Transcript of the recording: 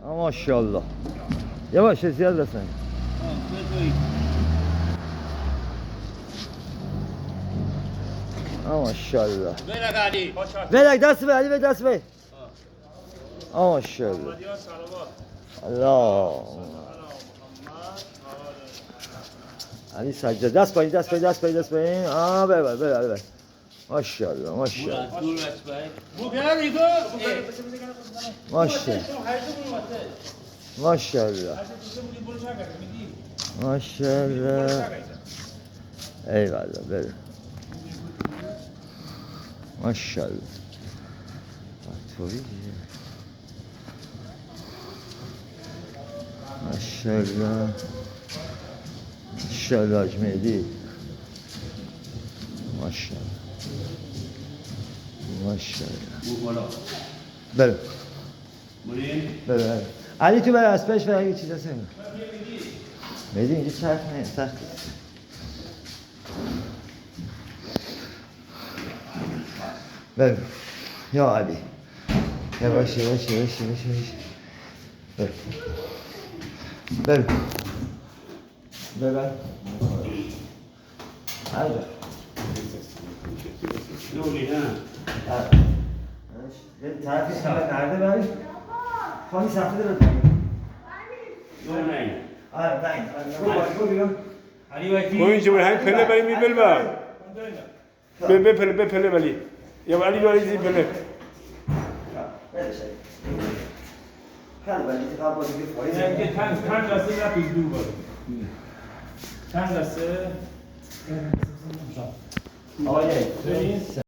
ماشاءالله. یواش زیاد بسن. ماشاءالله. ولک دست به علی، به دست به. ماشاءالله. الله. علی سجده دست پایین، دست پایین، دست پایین، دست پایین. ببر ببر. ماشاءالله ماشاءالله. ماشاءالله. ماشاءالله. ماشاءالله. ایوالله بله. ماشاءالله. ماشاءالله. ماشاءالله اجمیدی. ماشاءالله. ماشاءالله. بله. بله. علی تو برای اسبش برای یه چیز هست نمی؟ میدی اینجا چرخ نه سخت. بله. یا علی. یواش یواش یواش یواش یواش. بله. بله. بله. علی. نوری نه. یه طرفی سفت نرده برش خواهی سفته داره تایی نور نه. آره تایی برو بیرون کوین جوری هم پله بری میبل با. به پله بری. یا علی رو ایزی پله. خیلی بلی قبل بازی که پایی نه تن دسته را پیش دور باره. تن دسته آقای